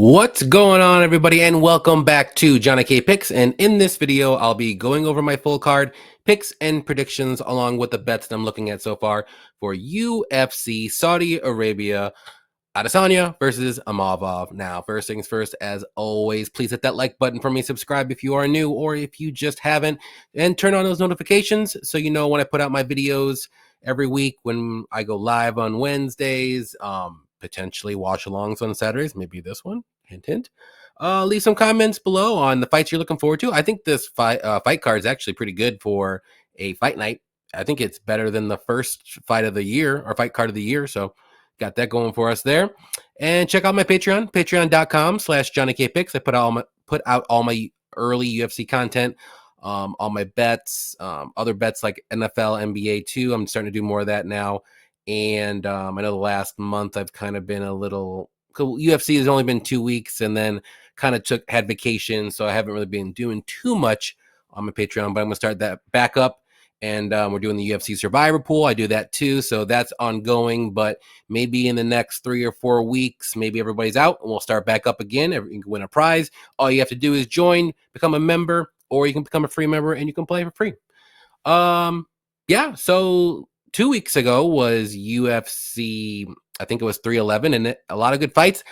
What's going on, everybody, and welcome back to JohnnyKpicks. And in this video, I'll be going over my full card picks and predictions along with the bets that I'm looking at so far for UFC Saudi Arabia Adesanya versus Imavov. Now, first things first, as always, please hit that like button for me, subscribe if you are new or if you just haven't, and turn on those notifications so you know when I put out my videos every week, when I go live on Wednesdays, potentially watch alongs on Saturdays, maybe this one, hint, hint. Leave some comments below on the fights you're looking forward to. I think this fight card is actually pretty good for a fight night. I think it's better than the first fight of the year or fight card of the year. So got that going for us there. And check out my Patreon, patreon.com/JohnnyKpicks. I put out all my early UFC content, all my bets, other bets like NFL, NBA too. I'm starting to do more of that now. And I know the last month I've kind of been a little, UFC has only been 2 weeks and then kind of had vacation. So I haven't really been doing too much on my Patreon, but I'm going to start that back up. And we're doing the UFC Survivor Pool. I do that too. So that's ongoing, but maybe in the next 3 or 4 weeks, maybe everybody's out and we'll start back up again. You can win a prize. All you have to do is join, become a member, or you can become a free member and you can play for free. Yeah, so 2 weeks ago was UFC, I think it was 311, and a lot of good fights.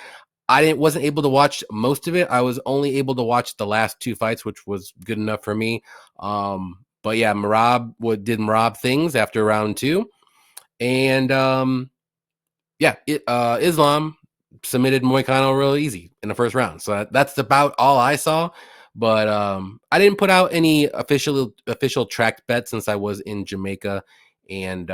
I wasn't able to watch most of it. I was only able to watch the last 2 fights, which was good enough for me. But yeah, did Merab things after round 2. And Islam submitted Moicano real easy in the first round. So that's about all I saw. But I didn't put out any official tracked bets since I was in Jamaica. And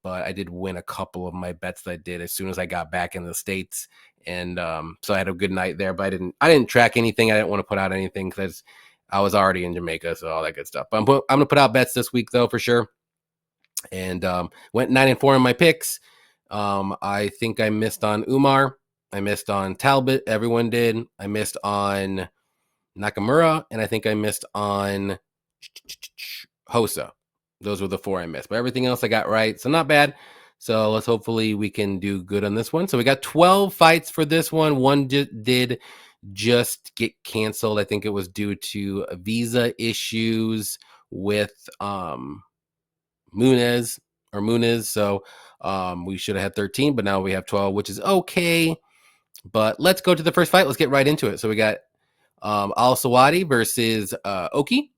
but I did win a couple of my bets that I did as soon as I got back in the States. And so I had a good night there, but I didn't track anything. I didn't want to put out anything because I was already in Jamaica, so all that good stuff. But I'm going to put out bets this week, though, for sure. And went 9-4 in my picks. I think I missed on Umar. I missed on Talbot. Everyone did. I missed on Nakamura. And I think I missed on Hosa. Those were the 4 I missed. But everything else I got right. So not bad. So let's hopefully we can do good on this one. So we got 12 fights for this one. One did just get canceled. I think it was due to visa issues with Muniz. So we should have had 13, but now we have 12, which is okay. But let's go to the first fight. Let's get right into it. So we got Al-Selwady versus Oki.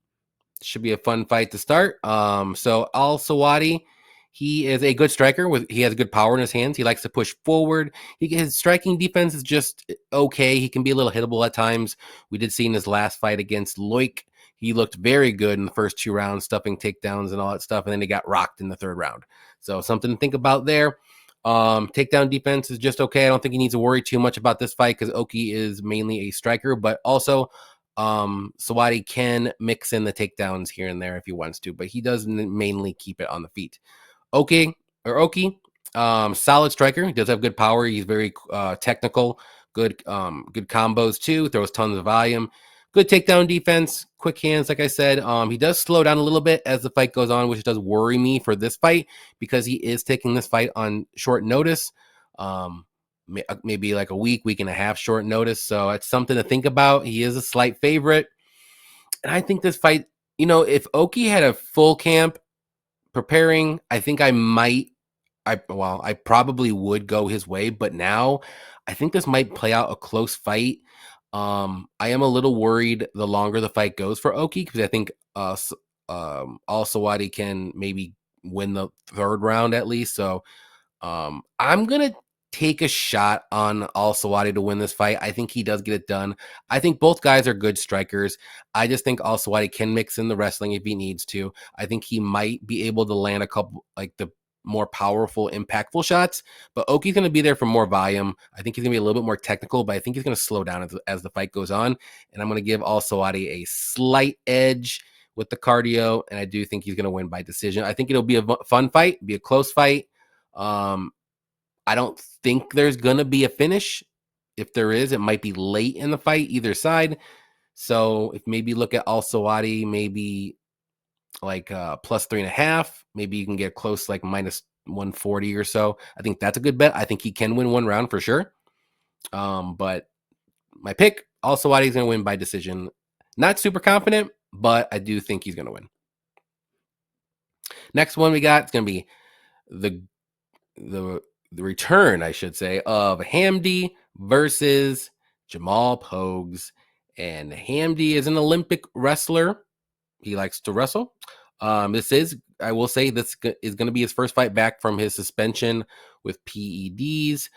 Should be a fun fight to start. So Al-Selwady, he is a good striker. He has good power in his hands. He likes to push forward. His striking defense is just okay. He can be a little hittable at times. We did see in his last fight against Loic, he looked very good in the first 2 rounds, stuffing takedowns and all that stuff, and then he got rocked in the 3rd round. So something to think about there. Takedown defense is just okay. I don't think he needs to worry too much about this fight because Oki is mainly a striker, but also Selwady can mix in the takedowns here and there if he wants to, but he does mainly keep it on the feet. Oki, solid striker. He does have good power. He's very technical, good combos too, throws tons of volume. Good takedown defense, quick hands, like I said. He does slow down a little bit as the fight goes on, which does worry me for this fight because he is taking this fight on short notice. Maybe like a week and a half short notice. So it's something to think about. He is a slight favorite. And I think this fight, if Oki had a full camp preparing, I think I probably would go his way. But now I think this might play out a close fight. I am a little worried the longer the fight goes for Oki because I think Al-Selwady can maybe win the 3rd round at least. So I'm going to take a shot on Al-Selwady to win this fight. I think he does get it done. I think both guys are good strikers. I just think Al-Selwady can mix in the wrestling if he needs to. I think he might be able to land a couple, like the more powerful, impactful shots, but Oki's going to be there for more volume. I think he's going to be a little bit more technical, but I think he's going to slow down as the fight goes on. And I'm going to give Al-Selwady a slight edge with the cardio, and I do think he's going to win by decision. I think it'll be a fun fight, be a close fight. I don't think there's going to be a finish. If there is, it might be late in the fight, either side. So if maybe look at Al-Selwady, maybe like plus 3.5, maybe you can get close like minus 140 or so. I think that's a good bet. I think he can win 1 round for sure. But my pick, Al-Selwady is going to win by decision. Not super confident, but I do think he's going to win. Next one we got, it's going to be the return, I should say, of Hamdi versus Jamal Pogues. And Hamdi is an Olympic wrestler. He likes to wrestle. I will say, this is going to be his first fight back from his suspension with PEDs.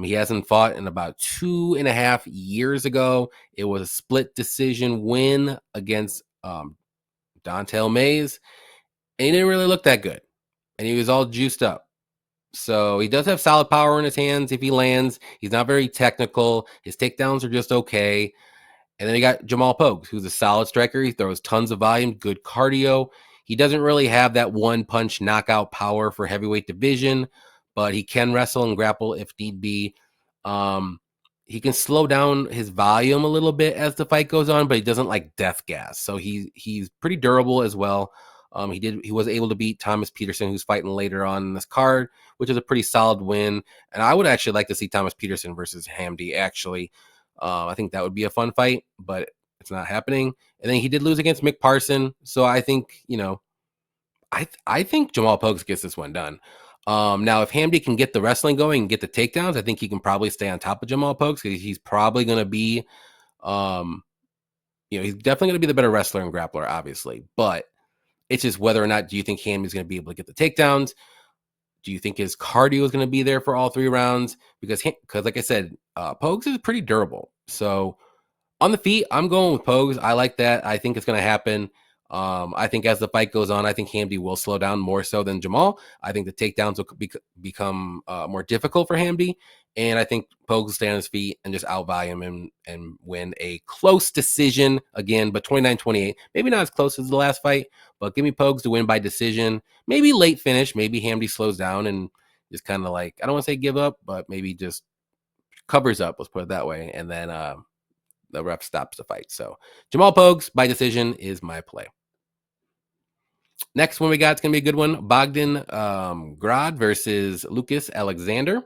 He hasn't fought in about 2.5 years ago. It was a split decision win against Dontel Mays. And he didn't really look that good. And he was all juiced up. So he does have solid power in his hands if he lands. He's not very technical. His takedowns are just okay. And then you got Jamal Pogues, who's a solid striker. He throws tons of volume, good cardio. He doesn't really have that one-punch knockout power for heavyweight division, but he can wrestle and grapple if need be. He can slow down his volume a little bit as the fight goes on, but he doesn't like death gas. So he's pretty durable as well. He was able to beat Thomas Petersen, who's fighting later on in this card, which is a pretty solid win. And I would actually like to see Thomas Petersen versus Hamdi, actually. I think that would be a fun fight, but it's not happening. And then he did lose against Mick Parson. So I think, I think Jamal Pogues gets this one done. Now, if Hamdi can get the wrestling going and get the takedowns, I think he can probably stay on top of Jamal Pogues, because he's probably going to be, he's definitely going to be the better wrestler and grappler, obviously. But it's just whether or not do you think Hamdi's going to be able to get the takedowns? Do you think his cardio is going to be there for all 3 rounds? Because like I said, Pogues is pretty durable. So on the feet, I'm going with Pogues. I like that. I think it's going to happen. I think as the fight goes on, I think Hamdi will slow down more so than Jamal. I think the takedowns will become more difficult for Hamdi. And I think Pogues will stay on his feet and just outvalue him and win a close decision again, but 29-28. Maybe not as close as the last fight, but give me Pogues to win by decision. Maybe late finish. Maybe Hamdi slows down and just kind of like, I don't want to say give up, but maybe just covers up, let's put it that way. And then the ref stops the fight. So Jamal Pogues by decision is my play. Next one we got, it's going to be a good one. Bogdan Grad versus Lucas Alexander.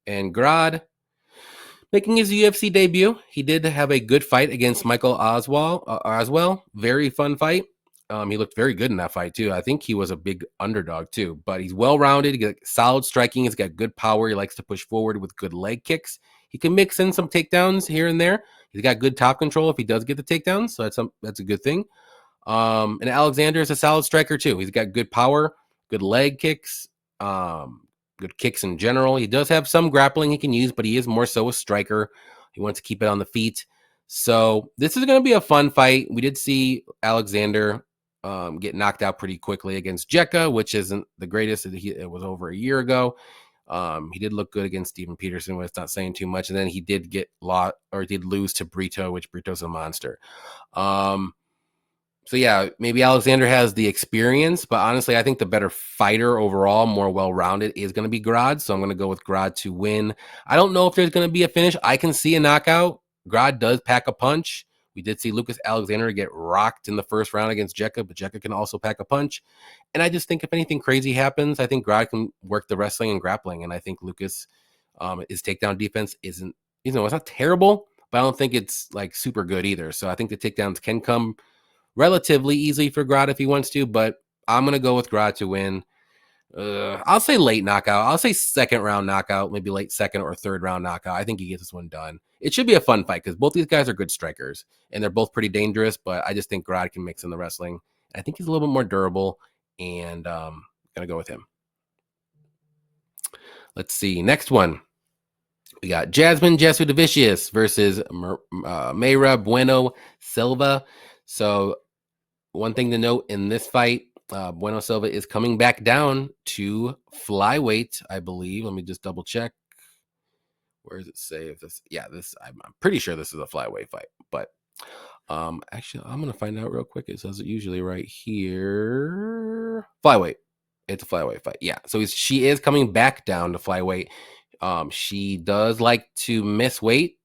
And Grad, making his UFC debut, he did have a good fight against Michael Oswell. Very fun fight. He looked very good in that fight, too. I think he was a big underdog, too. But he's well-rounded. He got solid striking. He's got good power. He likes to push forward with good leg kicks. He can mix in some takedowns here and there. He's got good top control if he does get the takedowns, so that's a good thing. And Alexander is a solid striker, too. He's got good power, good leg kicks, good kicks in general. He does have some grappling he can use, but he is more so a striker. He wants to keep it on the feet. So this is going to be a fun fight. We did see Alexander get knocked out pretty quickly against Jekka, which isn't the greatest. It was over a year ago. He did look good against Steven Petersen, but it's not saying too much. And then he did did lose to Brito, which Brito's a monster. So yeah, maybe Alexander has the experience, but honestly, I think the better fighter overall, more well-rounded, is going to be Grad. So I'm going to go with Grad to win. I don't know if there's going to be a finish. I can see a knockout. Grad does pack a punch. We did see Lucas Alexander get rocked in the first round against Jekka, but Jekka can also pack a punch. And I just think if anything crazy happens, I think Grad can work the wrestling and grappling. And I think Lucas, his takedown defense isn't, it's not terrible, but I don't think it's like super good either. So I think the takedowns can come relatively easily for Grad if he wants to, but I'm going to go with Grad to win. I'll say late knockout. I'll say second round knockout, maybe late second or third round knockout. I think he gets this one done. It should be a fun fight because both these guys are good strikers and they're both pretty dangerous, but I just think Grad can mix in the wrestling. I think he's a little bit more durable, and going to go with him. Let's see. Next one. We got Jasudavicius versus Mayra Bueno Silva. So one thing to note in this fight, Bueno Silva is coming back down to flyweight, I believe. Let me just double check. Where does it say if this? Yeah, I'm pretty sure this is a flyweight fight, but actually, I'm gonna find out real quick. It says it usually right here. Flyweight. It's a flyweight fight. Yeah, so she is coming back down to flyweight. She does like to miss weight,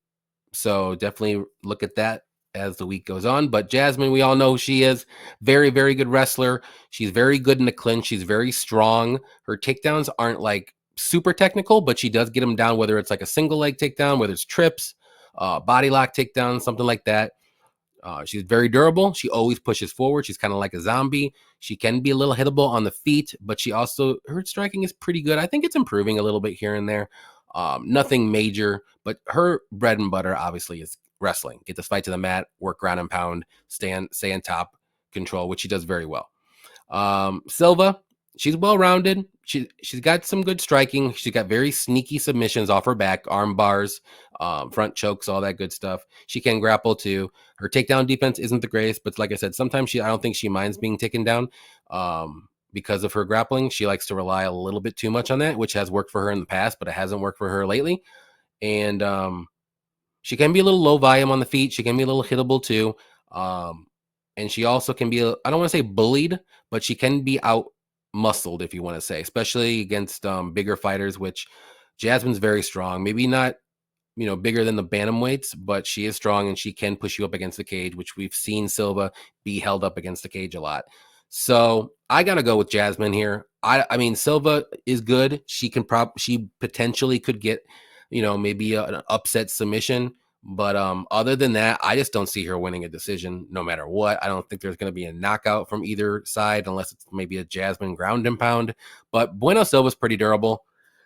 so definitely look at that as the week goes on. But Jasmine, we all know who she is. Very, very good wrestler. She's very good in the clinch. She's very strong. Her takedowns aren't like super technical, but she does get them down, whether it's like a single leg takedown, whether it's trips. body lock takedown, something like that. She's very durable. She always pushes forward. She's kind of like a zombie. She can be a little hittable on the feet, but her striking is pretty good. I think it's improving a little bit here and there. Nothing major, but her bread and butter obviously is wrestling. Get this fight to the mat, work ground and pound, stay on top, control, which she does very well. Silva, she's well rounded. She's got some good striking. She's got very sneaky submissions off her back, arm bars, front chokes, all that good stuff. She can grapple too. Her takedown defense isn't the greatest, but like I said, sometimes I don't think she minds being taken down because of her grappling. She likes to rely a little bit too much on that, which has worked for her in the past, but it hasn't worked for her lately. And she can be a little low volume on the feet. She can be a little hittable too. And she also can be, I don't want to say bullied, but she can be out muscled, if you want to say, especially against bigger fighters, which Jasmine's very strong. Maybe not, bigger than the bantamweights, but she is strong and she can push you up against the cage, which we've seen Silva be held up against the cage a lot. So I got to go with Jasmine here. I mean, Silva is good. She potentially could get, maybe an upset submission. But other than that, I just don't see her winning a decision no matter what. I don't think there's going to be a knockout from either side unless it's maybe a Jasmine ground and pound. But Bueno Silva's pretty durable.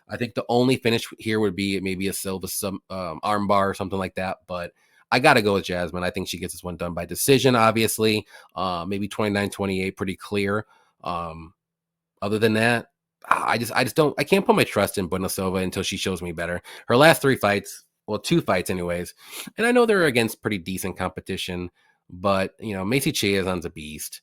I think the only finish here would be maybe a Silva arm bar or something like that. But I got to go with Jasmine. I think she gets this one done by decision, obviously. Maybe 29-28, pretty clear. Other than that, I can't put my trust in Bueno Silva until she shows me better. Her last 3 fights, well, 2 fights anyways. And I know they're against pretty decent competition, but, Macy Chiason's a beast.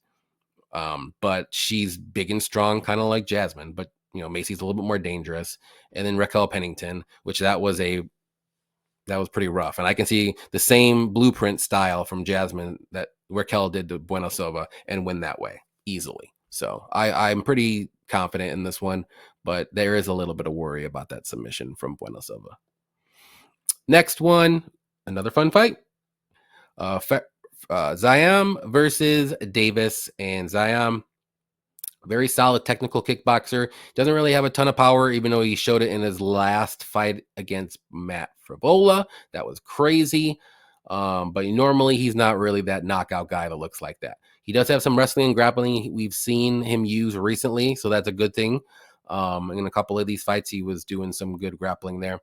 But she's big and strong, kind of like Jasmine, but, Macy's a little bit more dangerous. And then Raquel Pennington, which that was pretty rough. And I can see the same blueprint style from Jasmine that Raquel did to Bueno Silva and win that way easily. So I'm pretty confident in this one, but there is a little bit of worry about that submission from Bueno Silva. Next one, another fun fight. Ziam versus Davis. And Ziam, very solid technical kickboxer. Doesn't really have a ton of power, even though he showed it in his last fight against Matt Frivola. That was crazy. But normally he's not really that knockout guy that looks like that. He does have some wrestling and grappling we've seen him use recently, so that's a good thing. In a couple of these fights, he was doing some good grappling there.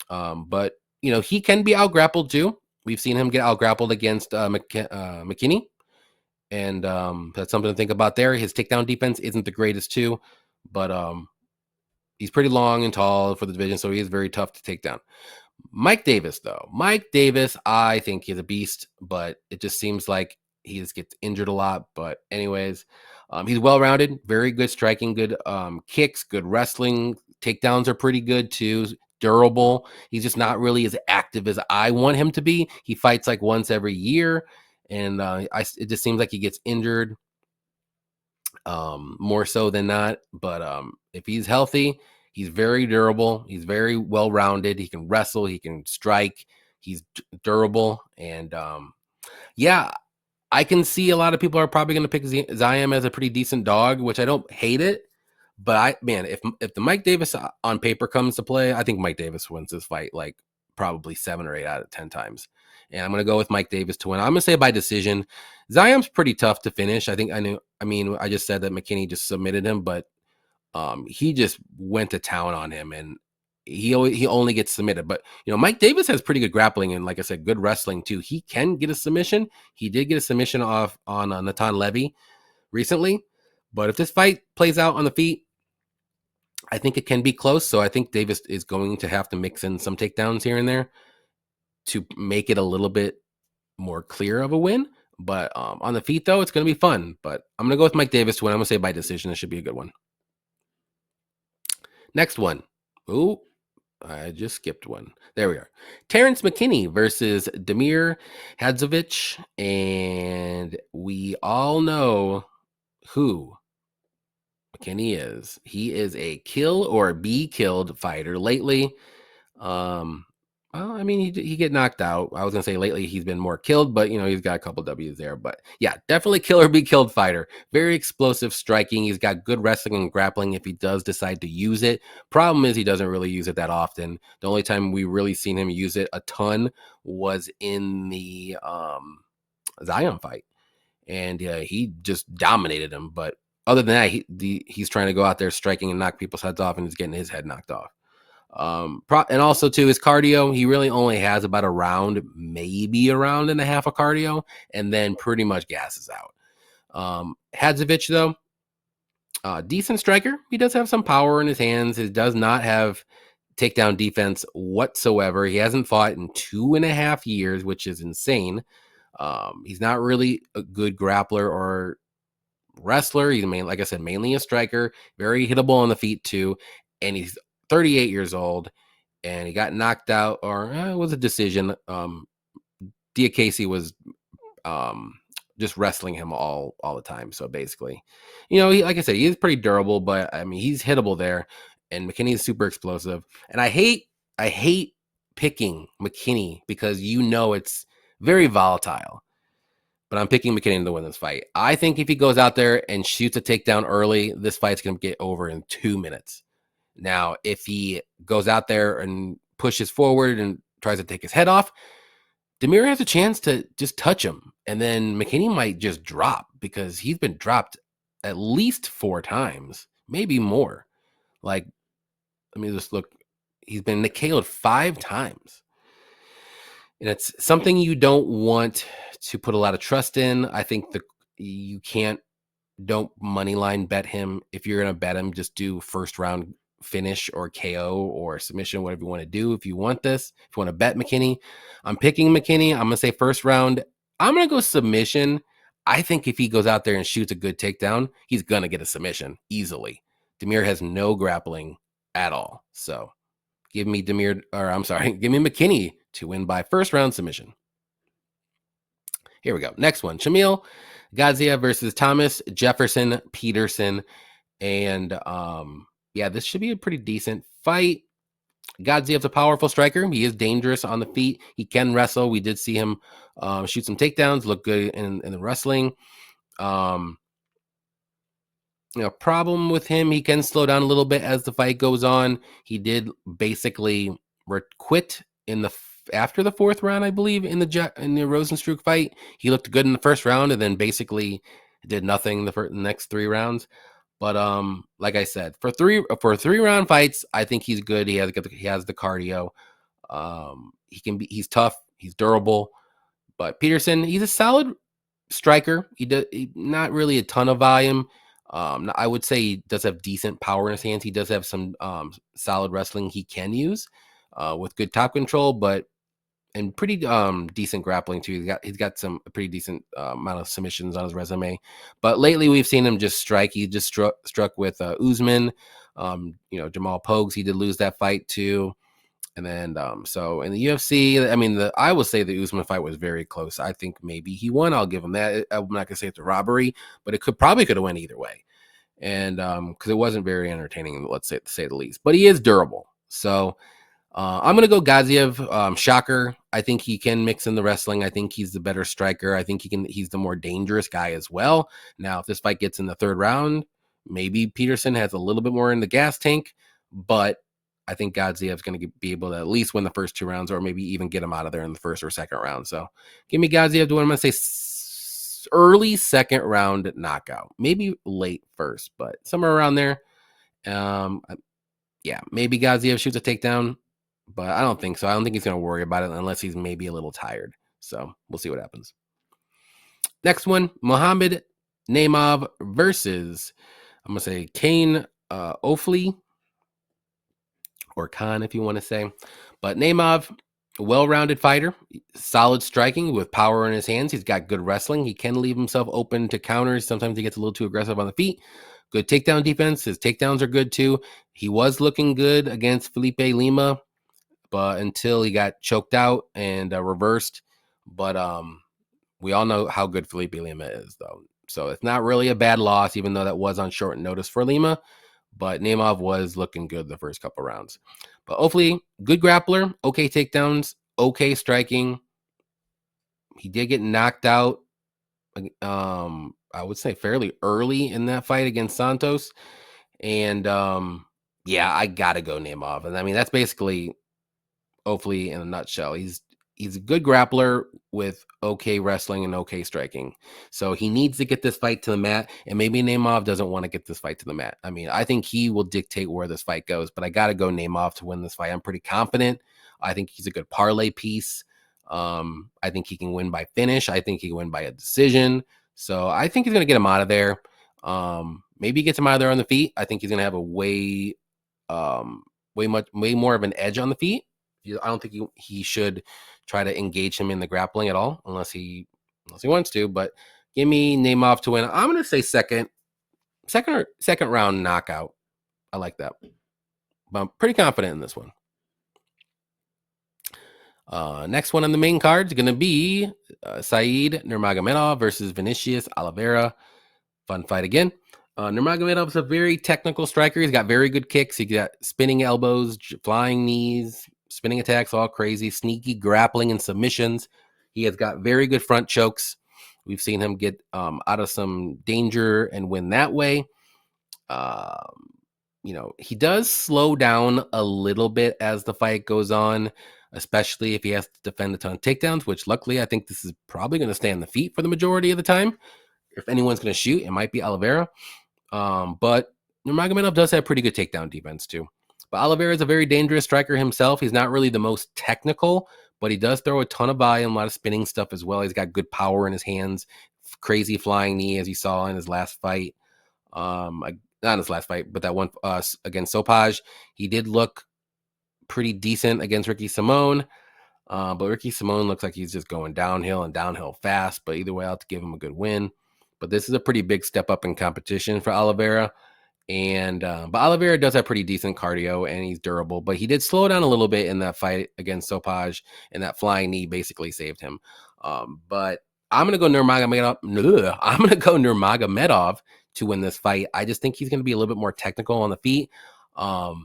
But, he can be out-grappled too. We've seen him get out-grappled against McKinney. And that's something to think about there. His takedown defense isn't the greatest too, but he's pretty long and tall for the division, so he is very tough to take down. Mike Davis, though. Mike Davis, I think he's a beast, but it just seems like he just gets injured a lot. But anyways, he's well-rounded, very good striking, good kicks, good wrestling. Takedowns are pretty good too. Durable. He's just not really as active as I want him to be. He fights like once every year, and it just seems like he gets injured more so than not. But if he's healthy, he's very durable. He's very well-rounded. He can wrestle. He can strike. He's durable. And yeah, I can see a lot of people are probably going to pick Ziam as a pretty decent dog, which I don't hate it. But if the Mike Davis on paper comes to play, I think Mike Davis wins this fight like probably 7 or 8 out of 10 times. And I'm going to go with Mike Davis to win. I'm going to say by decision. Ziam's pretty tough to finish. I just said that McKinney just submitted him, but he just went to town on him, and he only gets submitted. But Mike Davis has pretty good grappling and, like I said, good wrestling too. He can get a submission. He did get a submission off on Natan Levy recently. But if this fight plays out on the feet, I think it can be close. So I think Davis is going to have to mix in some takedowns here and there to make it a little bit more clear of a win. But on the feet, though, it's going to be fun. But I'm going to go with Mike Davis to win. I'm going to say by decision. It should be a good one. Next one. Ooh, I just skipped one. There we are. Terrence McKinney versus Damir Hadzovic. And we all know who McKinney is. He is a kill or be killed fighter lately. I mean, he get knocked out. I was gonna say lately he's been more killed, but he's got a couple W's there. But yeah, definitely kill or be killed fighter. Very explosive striking. He's got good wrestling and grappling if he does decide to use it. Problem is he doesn't really use it that often. The only time we really seen him use it a ton was in the Ziam fight, and he just dominated him. But other than that, he's trying to go out there striking and knock people's heads off, and he's getting his head knocked off. And also too, his cardio, he really only has about a round, maybe a round and a half of cardio, and then pretty much gasses out. Hadzovic though, decent striker. He does have some power in his hands. He does not have takedown defense whatsoever. He hasn't fought in 2.5 years, which is insane. He's not really a good grappler or wrestler. He's like I said, mainly a striker, very hittable on the feet too, and he's 38 years old, and he got knocked out, or it was a decision. Diakese was just wrestling him all the time. So basically, like I said, he is pretty durable, but I mean, he's hittable there, and McKinney is super explosive. And I hate picking McKinney because it's very volatile. But I'm picking McKinney to win this fight. I think if he goes out there and shoots a takedown early, this fight's going to get over in 2 minutes. Now, if he goes out there and pushes forward and tries to take his head off, Demir has a chance to just touch him. And then McKinney might just drop because he's been dropped at least 4 times, maybe more. Like, let me just look. He's been KO'd 5 times. And it's something you don't want to put a lot of trust in. I think don't money line bet him. If you're going to bet him, just do first round finish or KO or submission, whatever you want to do. If you want this, if you want to bet McKinney, I'm picking McKinney. I'm going to say first round. I'm going to go submission. I think if he goes out there and shoots a good takedown, he's going to get a submission easily. Demir has no grappling at all. So give me McKinney to win by first round submission. Here we go. Next one. Shamil Gaziev versus Thomas Jefferson Petersen. And this should be a pretty decent fight. Gaziev's a powerful striker. He is dangerous on the feet. He can wrestle. We did see him shoot some takedowns, look good in the wrestling. Problem with him, he can slow down a little bit as the fight goes on. He did basically quit after the 4th round, I believe, in the Rozenstruik fight. He looked good in the first round and then basically did nothing the next 3 rounds. But like I said, for 3-round fights, I think he's good. He has the cardio. He's tough. He's durable. But Petersen, he's a solid striker. Not really a ton of volume. I would say he does have decent power in his hands. He does have some solid wrestling he can use with good top control, and pretty decent grappling too. He's got some pretty decent amount of submissions on his resume. But lately we've seen him just strike. He just struck with Usman, Jamal Pogues. He did lose that fight too. And then so in the UFC, I mean, I will say the Usman fight was very close. I think maybe he won. I'll give him that. I'm not gonna say it's a robbery, but it could have went either way. And because it wasn't very entertaining, let's say the least. But he is durable. So I'm going to go Gaziev. Shocker. I think he can mix in the wrestling. I think he's the better striker. I think he's the more dangerous guy as well. Now, if this fight gets in the 3rd round, maybe Petersen has a little bit more in the gas tank, but I think Gaziev's going to be able to at least win the first 2 rounds or maybe even get him out of there in the 1st or 2nd round. So give me Gaziev to win. I'm going to say early 2nd round knockout. Maybe late 1st, but somewhere around there. Maybe Gaziev shoots a takedown. But I don't think so. I don't think he's going to worry about it unless he's maybe a little tired. So we'll see what happens. Next one, Mohammed Naimov versus, I'm going to say Kane Ofli, or Khan if you want to say. But Naimov, well-rounded fighter, solid striking with power in his hands. He's got good wrestling. He can leave himself open to counters. Sometimes he gets a little too aggressive on the feet. Good takedown defense. His takedowns are good too. He was looking good against Felipe Lima, but until he got choked out and reversed. But we all know how good Felipe Lima is, though. So it's not really a bad loss, even though that was on short notice for Lima. but Naimov was looking good the first couple rounds. But Ofli, good grappler, okay takedowns, okay striking. He did get knocked out, I would say fairly early in that fight against Santos. And yeah, I gotta go Naimov. And I mean, that's basically Ofli in a nutshell. He's a good grappler with okay wrestling and okay striking. So he needs to get this fight to the mat, and maybe Naimov doesn't want to get this fight to the mat. I mean, I think he will dictate where this fight goes, but I got to go Naimov to win this fight. I'm pretty confident. I think he's a good parlay piece. I think he can win by finish. I think he can win by a decision. So I think he's going to get him out of there. Maybe he gets him out of there on the feet. I think he's going to have a way more of an edge on the feet. I don't think he should try to engage him in the grappling at all, unless he wants to. But give me Naimov to win. I'm going to say second round knockout. I like that. But I'm pretty confident in this one. Next one on the main card is going to be Said Nurmagomedov versus Vinicius Oliveira. Fun fight again. Nurmagomedov is a very technical striker. He's got very good kicks. He got spinning elbows, flying knees, spinning attacks, all crazy, sneaky grappling and submissions. He has got very good front chokes. We've seen him get out of some danger and win that way. He does slow down a little bit as the fight goes on, especially if he has to defend a ton of takedowns, which luckily I think this is probably going to stay on the feet for the majority of the time. If anyone's going to shoot, it might be Oliveira. But Nurmagomedov does have pretty good takedown defense too. But Oliveira is a very dangerous striker himself. He's not really the most technical, but he does throw a ton of volume, a lot of spinning stuff as well. He's got good power in his hands, crazy flying knee, as you saw in his last fight. Not his last fight, but that one against Sopaj. He did look pretty decent against Ricky Simone. But Ricky Simone looks like he's just going downhill and downhill fast. But either way, I'll have to give him a good win. But this is a pretty big step up in competition for Oliveira. And but Oliveira does have pretty decent cardio and he's durable. But he did slow down a little bit in that fight against Sopaj, and that flying knee basically saved him. But I'm gonna go Nurmagomedov. I'm gonna go Nurmagomedov to win this fight. I just think he's gonna be a little bit more technical on the feet. I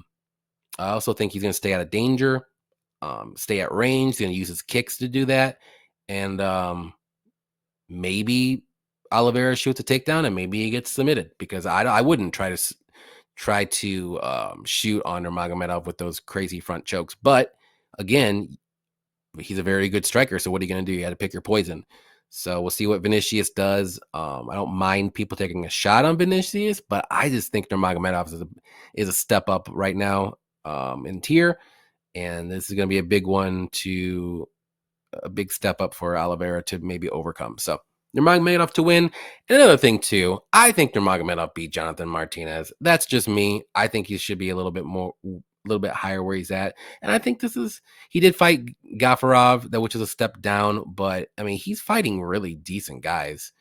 also think he's gonna stay out of danger, stay at range. He's gonna use his kicks to do that, and maybe Oliveira shoots a takedown and maybe he gets submitted, because I wouldn't try to shoot on Nurmagomedov with those crazy front chokes. But again, he's a very good striker. So what are you going to do? You got to pick your poison. So we'll see what Vinicius does. I don't mind people taking a shot on Vinicius, but I just think Nurmagomedov is a step up right now in tier. And this is going to be a big step up for Oliveira to maybe overcome. So Nurmagomedov to win. And another thing too, I think Nurmagomedov beat Jonathan Martinez. That's just me. I think he should be a little bit higher where he's at. And I think he did fight Gafarov, which is a step down, but I mean, he's fighting really decent guys.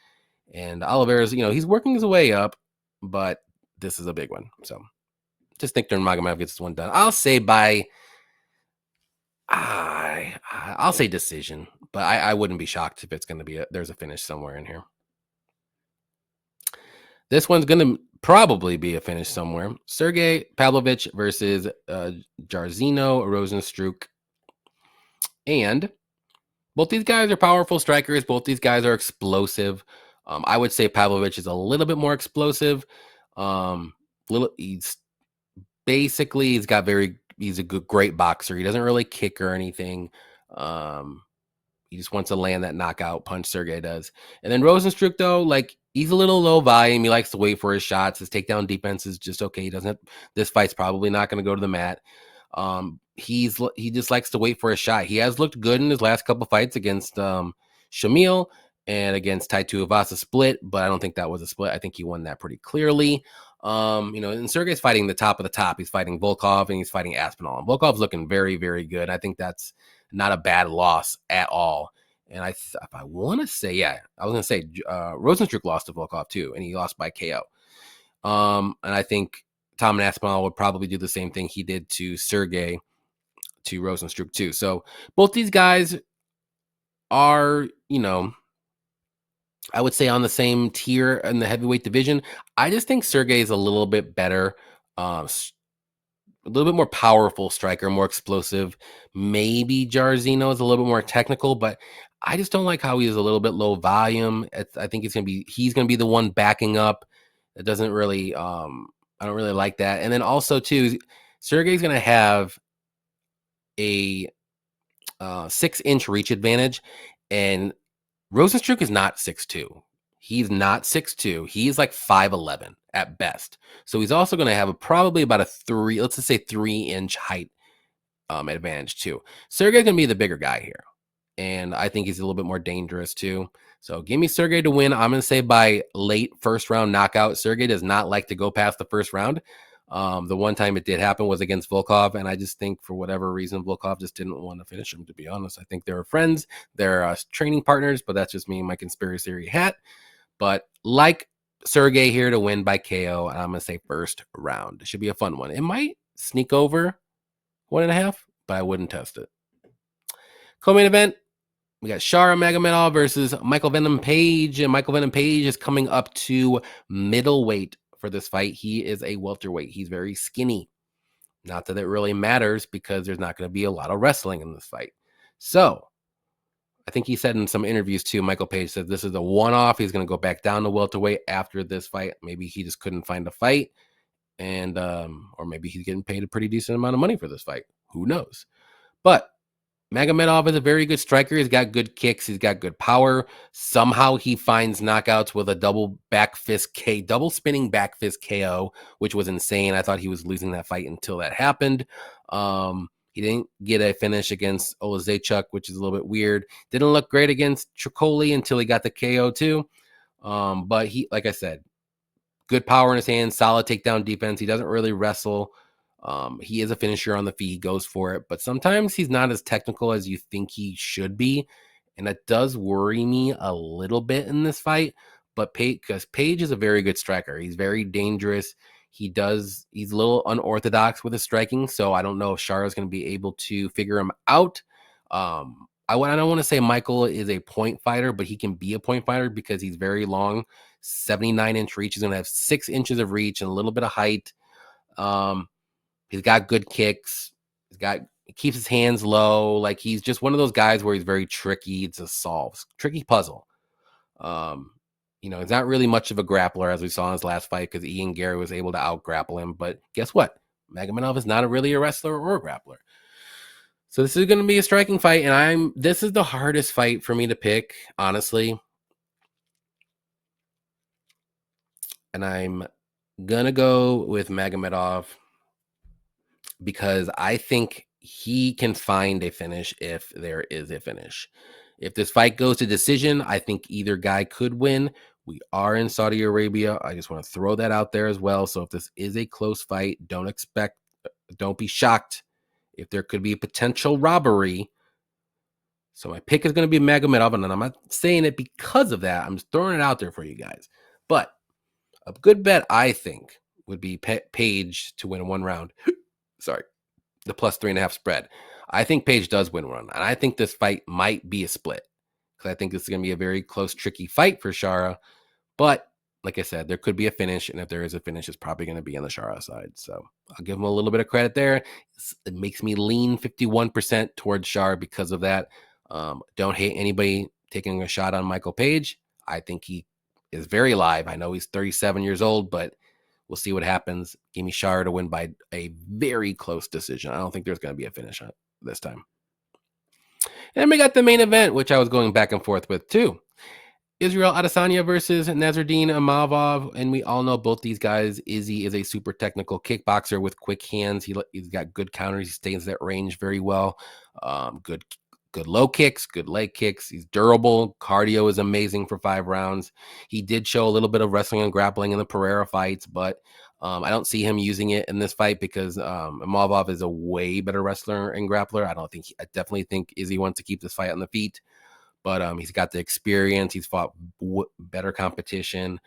And Oliveira's, he's working his way up, but this is a big one. So just think Nurmagomedov gets this one done. I'll say I'll say decision, but I wouldn't be shocked if it's going to be there's a finish somewhere in here. This one's going to probably be a finish somewhere. Sergey Pavlovich versus Jairzinho Rozenstruik. And both these guys are powerful strikers. Both these guys are explosive. I would say Pavlovich is a little bit more explosive. He's a great boxer. He doesn't really kick or anything. He just wants to land that knockout punch. Sergey does. And then Rozenstruik, though, he's a little low volume. He likes to wait for his shots. His takedown defense is just okay. This fight's probably not going to go to the mat. He just likes to wait for a shot. He has looked good in his last couple fights against Shamil and against Tai Tuivasa split, but I don't think that was a split. I think he won that pretty clearly. And Sergey's fighting the top of the top. He's fighting Volkov and he's fighting Aspinall. And Volkov's looking very, very good. I think that's not a bad loss at all. And if I want to say, I was going to say Rozenstruik lost to Volkov too, and he lost by KO. And I think Tom Aspinall would probably do the same thing he did to Sergey to Rozenstruik too. So both these guys are, I would say on the same tier in the heavyweight division. I just think Sergey is a little bit better A little bit more powerful striker, more explosive. Maybe Jairzinho is a little bit more technical, but I just don't like how he is a little bit low volume. I think he's gonna be the one backing up. It doesn't really I don't really like that. And then also too, Sergey's gonna have a 6-inch reach advantage, and Rozenstruik is not 6'2". He's not 6'2". He's like 5'11" at best. So he's also going to have probably about let's just say 3-inch height advantage too. Sergey's going to be the bigger guy here, and I think he's a little bit more dangerous too. So give me Sergey to win. I'm going to say by late first round knockout. Sergey does not like to go past the first round. The one time it did happen was against Volkov, and I just think for whatever reason Volkov just didn't want to finish him, to be honest. I think they were friends, they're training partners, but that's just me and my conspiracy theory hat. But like Sergey here to win by KO, and I'm going to say first round. It should be a fun one. It might sneak over 1.5, but I wouldn't test it. Co-main event, we got Shara Magomedov versus Michael Venom Page, and Michael Venom Page is coming up to middleweight for this fight. He is a welterweight. He's very skinny. Not that it really matters because there's not going to be a lot of wrestling in this fight. So I think he said in some interviews too, Michael Page said this is a one-off. He's going to go back down to welterweight after this fight. Maybe he just couldn't find a fight, and or maybe he's getting paid a pretty decent amount of money for this fight. Who knows? But Magomedov is a very good striker. He's got good kicks. He's got good power. Somehow he finds knockouts with a double spinning back fist KO, which was insane. I thought he was losing that fight until that happened. He didn't get a finish against Olazechuk, which is a little bit weird. Didn't look great against Tricoli until he got the KO too. But he, like I said, good power in his hands, solid takedown defense. He doesn't really wrestle. He is a finisher on the feet. He goes for it, but sometimes he's not as technical as you think he should be. And that does worry me a little bit in this fight. But because Page is a very good striker. He's very dangerous. He's a little unorthodox with his striking. So I don't know if Shara is going to be able to figure him out. I don't want to say Michael is a point fighter, but he can be a point fighter because he's very long, 79-inch reach. He's going to have 6 inches of reach and a little bit of height. He's got good kicks. He keeps his hands low. Like he's just one of those guys where he's very tricky to solve. Tricky puzzle. He's not really much of a grappler as we saw in his last fight because Ian Gary was able to out-grapple him. But guess what? Magomedov is not really a wrestler or a grappler. So this is going to be a striking fight, and this is the hardest fight for me to pick, honestly. And I'm going to go with Magomedov because I think he can find a finish if there is a finish. If this fight goes to decision, I think either guy could win. We are in Saudi Arabia. I just want to throw that out there as well. So if this is a close fight, don't be shocked if there could be a potential robbery. So my pick is going to be Magomedov, and I'm not saying it because of that. I'm just throwing it out there for you guys. But a good bet, I think, would be Page to win one round. Sorry, the plus 3.5 spread. I think Page does win one, and I think this fight might be a split because I think this is going to be a very close, tricky fight for Shara. But like I said, there could be a finish, and if there is a finish, it's probably going to be on the Shara side. So I'll give him a little bit of credit there. It makes me lean 51% towards Shara because of that. Don't hate anybody taking a shot on Michael Page. I think he is very live. I know he's 37 years old, but we'll see what happens. Give me Shara to win by a very close decision. I don't think there's going to be a finish on this time. And we got the main event, which I was going back and forth with too. Israel Adesanya versus Nasruddin Imavov. And we all know both these guys. Izzy is a super technical kickboxer with quick hands. He's got good counters. He stays at range very well. Good low kicks, good leg kicks. He's durable. Cardio is amazing for 5 rounds. He did show a little bit of wrestling and grappling in the Pereira fights, but I don't see him using it in this fight because Imavov is a way better wrestler and grappler. I definitely think Izzy wants to keep this fight on the feet, but he's got the experience. He's fought better competition.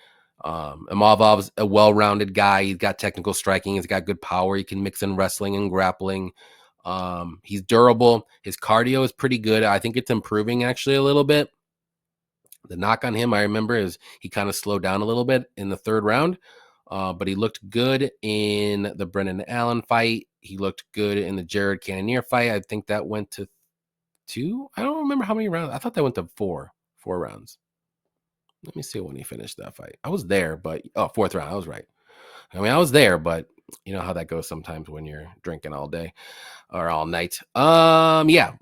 Imavov's a well-rounded guy. He's got technical striking. He's got good power. He can mix in wrestling and grappling. He's durable. His cardio is pretty good. I think it's improving actually a little bit. The knock on him, I remember, is he kind of slowed down a little bit in the 3rd round. but he looked good in the Brendan Allen fight. He looked good in the Jared Cannonier fight. I think that went to 2. I don't remember how many rounds. I thought that went to 4 rounds. Let me see when he finished that fight. I was there, but fourth round. I was right. I mean, I was there, but you know how that goes sometimes when you're drinking all day or all night. Yeah.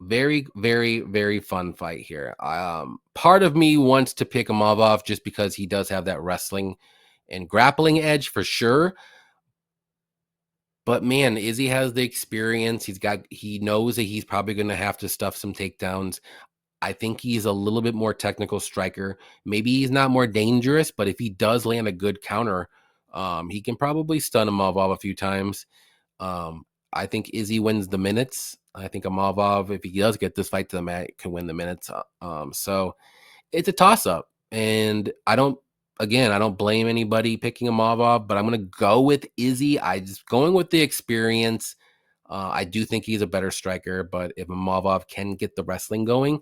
Very, very, very fun fight here. Part of me wants to pick Imavov just because he does have that wrestling and grappling edge for sure. But man, Izzy has the experience. He knows that he's probably going to have to stuff some takedowns. I think he's a little bit more technical striker. Maybe he's not more dangerous, but if he does land a good counter, he can probably stun Imavov a few times. I think Izzy wins the minutes. I think Imavov, if he does get this fight to the mat, can win the minutes. So it's a toss-up. And I don't blame anybody picking Imavov, but I'm going to go with Izzy. I just going with the experience. I do think he's a better striker, but if Imavov can get the wrestling going,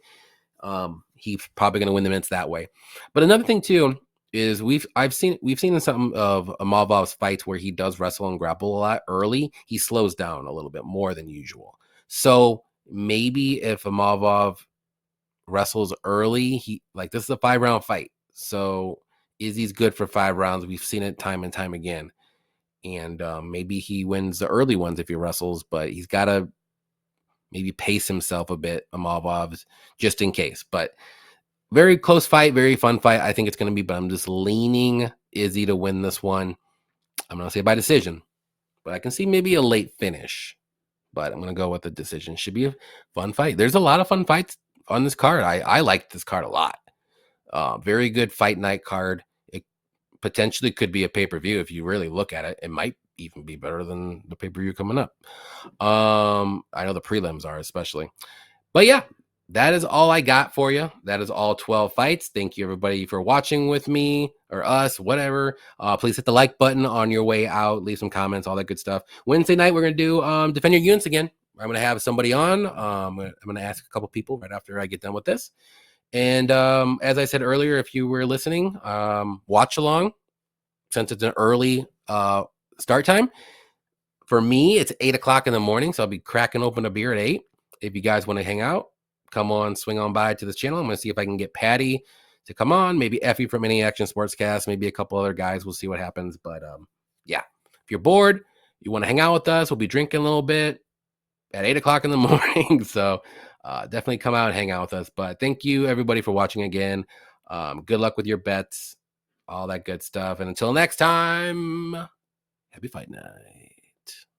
he's probably going to win the minutes that way. But another thing too is we've seen in some of Imavov's fights where he does wrestle and grapple a lot early. He slows down a little bit more than usual. So maybe if Imavov wrestles early, this is a 5-round fight. So Izzy's good for 5 rounds. We've seen it time and time again. And maybe he wins the early ones if he wrestles, but he's got to maybe pace himself a bit, Imavov, just in case. But very close fight, very fun fight. I think it's going to be, but I'm just leaning Izzy to win this one. I'm going to say by decision, but I can see maybe a late finish. But I'm going to go with the decision. Should be a fun fight. There's a lot of fun fights on this card. I like this card a lot. Very good fight night card. It potentially could be a pay-per-view if you really look at it. It might even be better than the pay-per-view coming up. I know the prelims are especially. But yeah, that is all I got for you. That is all 12 fights. Thank you, everybody, for watching with me or us, whatever. Please hit the like button on your way out. Leave some comments, all that good stuff. Wednesday night, we're going to do Defend Your Units again. I'm going to have somebody on. I'm going to ask a couple people right after I get done with this. And as I said earlier, if you were listening, watch along since it's an early start time. For me, it's 8 o'clock in the morning, so I'll be cracking open a beer at 8. If you guys want to hang out, come on, swing on by to this channel. I'm going to see if I can get Patty to come on, maybe Effie from Any Action Sportscast, maybe a couple other guys. We'll see what happens. But yeah, if you're bored, you want to hang out with us, we'll be drinking a little bit at 8 o'clock in the morning. So definitely come out and hang out with us. But thank you, everybody, for watching again. Good luck with your bets, all that good stuff. And until next time, happy fight night.